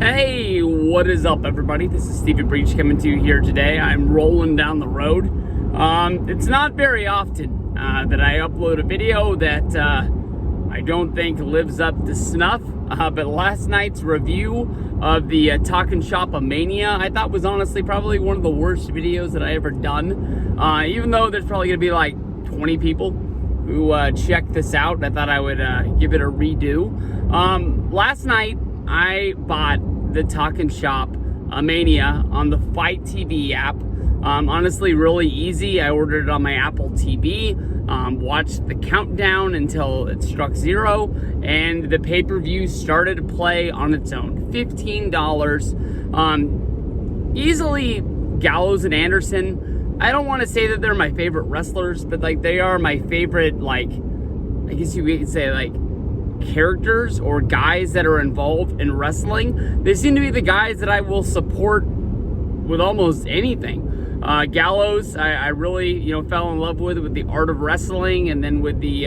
Hey, what is up, everybody? This is Stevie Breach coming to you here today. I'm rolling down the road. It's not very often that I upload a video that I don't think lives up to snuff, but last night's review of the Talking Shop of Mania I thought was honestly probably one of the worst videos that I ever done. Even though there's probably going to be like 20 people who checked this out, I thought I would give it a redo. Last night, I bought the Talking Shop Mania on the Fight TV app. Honestly, really easy. I ordered it on my Apple TV, watched the countdown until it struck 0, and the pay-per-view started to play on its own. $15. Easily Gallows and Anderson. I don't want to say that they're my favorite wrestlers, but like they are my favorite, like, I guess you could say, like, characters or guys that are involved in wrestling. They seem to be the guys that I will support with almost anything. Gallows, I really, fell in love with the art of wrestling, and then with the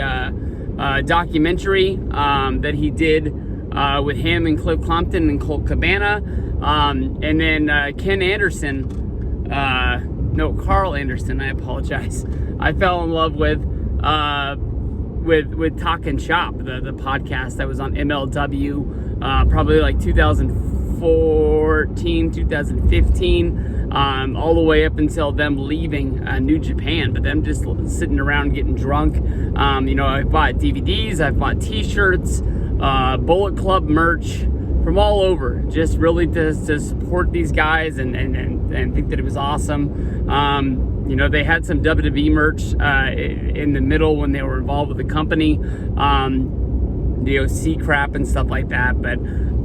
documentary that he did with him and Cliff Compton and Colt Cabana, and then Ken Anderson, Carl Anderson, I apologize. I fell in love with Talking Shop, the podcast that was on MLW, probably like 2014, 2015, all the way up until them leaving New Japan, but them just sitting around getting drunk. I bought DVDs, I've bought t-shirts, Bullet Club merch from all over, just really to support these guys and think that it was awesome. They had some WWE merch in the middle when they were involved with the company, the OC crap and stuff like that. But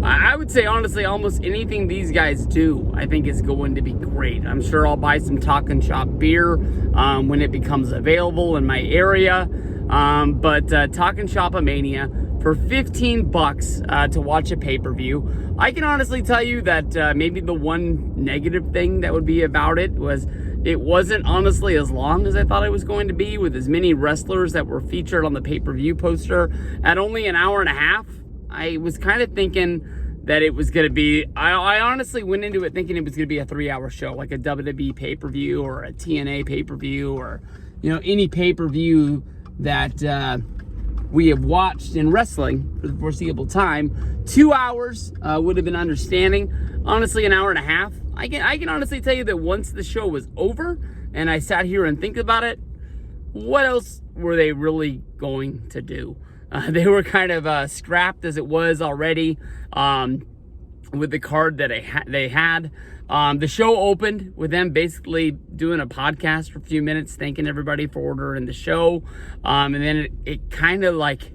I would say, honestly, almost anything these guys do, I think is going to be great. I'm sure I'll buy some Talking Shop beer when it becomes available in my area. But Talking Shop of Mania for $15 to watch a pay-per-view. I can honestly tell you that maybe the one negative thing that would be about it was it wasn't honestly as long as I thought it was going to be, with as many wrestlers that were featured on the pay-per-view poster at only an hour and a half. I was kind of thinking that it was going to be, I honestly went into it thinking it was going to be a 3-hour show, like a WWE pay-per-view or a TNA pay-per-view, or, any pay-per-view that we have watched in wrestling for the foreseeable time. 2 hours would have been understanding. Honestly, an hour and a half. I can honestly tell you that once the show was over and I sat here and think about it, what else were they really going to do? They were kind of scrapped as it was already with the card that they had. The show opened with them basically doing a podcast for a few minutes, thanking everybody for ordering the show. And then it kind of like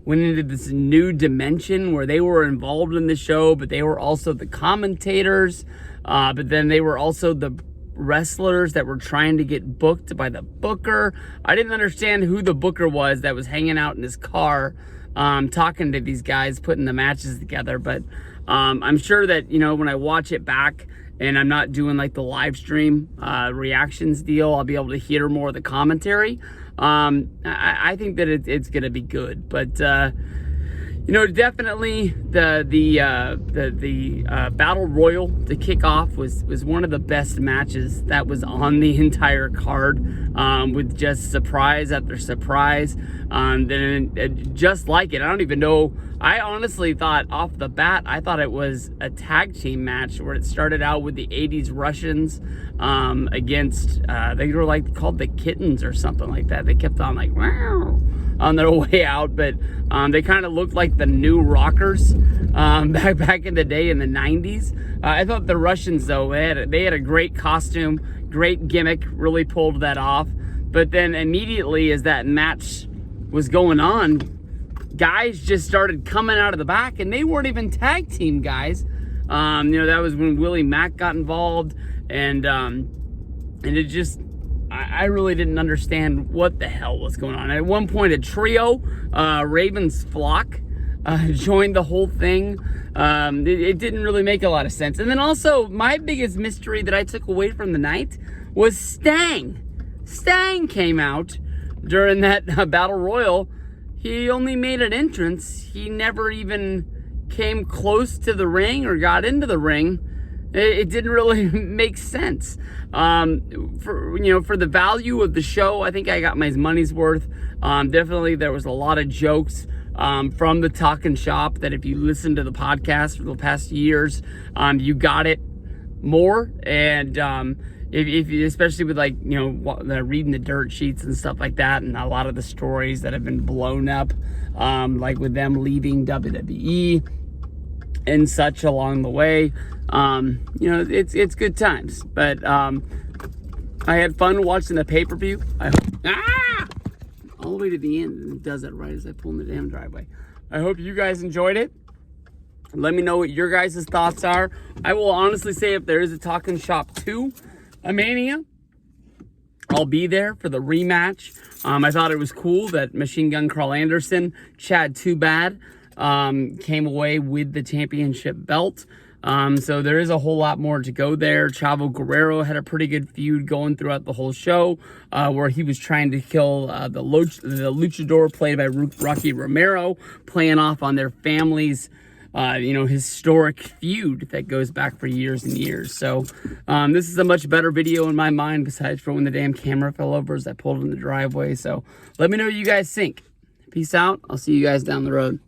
went into this new dimension where they were involved in the show, but they were also the commentators. But then they were also the wrestlers that were trying to get booked by the booker. I didn't understand who the booker was that was hanging out in his car, talking to these guys, putting the matches together. But I'm sure that, when I watch it back and I'm not doing like the live stream reactions deal, I'll be able to hear more of the commentary. I think that it's going to be good. But definitely the Battle Royal to kick off was one of the best matches that was on the entire card, with just surprise after surprise. Then just like it, I don't even know. I honestly thought off the bat, I thought it was a tag team match where it started out with the 80s Russians against, they were like called the Kittens or something like that. They kept on like, wow, on their way out, but they kind of looked like the new Rockers back in the day in the 90s. I thought the Russians, though, they had a great costume, great gimmick, really pulled that off. But then immediately as that match was going on, guys just started coming out of the back, and they weren't even tag team guys. That was when Willie Mack got involved, and it just, I really didn't understand what the hell was going on. At one point, a trio, Raven's Flock, joined the whole thing. It didn't really make a lot of sense. And then also, my biggest mystery that I took away from the night was Stang. Stang came out during that Battle Royal. He only made an entrance. He never even came close to the ring or got into the ring, it didn't really make sense. For the value of the show, I think I got my money's worth. Definitely there was a lot of jokes from the Talkin' Shop that if you listen to the podcast for the past years, you got it more. And if you, especially with reading the dirt sheets and stuff like that, and a lot of the stories that have been blown up, like with them leaving WWE and such along the way, it's good times. But I had fun watching the pay-per-view. All the way to the end, it does that right as I pull in the damn driveway. I hope you guys enjoyed it. Let me know what your guys' thoughts are. I will honestly say if there is a Talkin' Shop 2, a Mania, I'll be there for the rematch. I thought it was cool that Machine Gun Carl Anderson, Chad Too Bad, came away with the championship belt. So there is a whole lot more to go there. Chavo Guerrero had a pretty good feud going throughout the whole show, where he was trying to kill the luchador played by Rocky Romero, playing off on their family's historic feud that goes back for years and years. So this is a much better video in my mind, besides for when the damn camera fell over as I pulled in the driveway. So let me know what you guys think. Peace out. I'll see you guys down the road.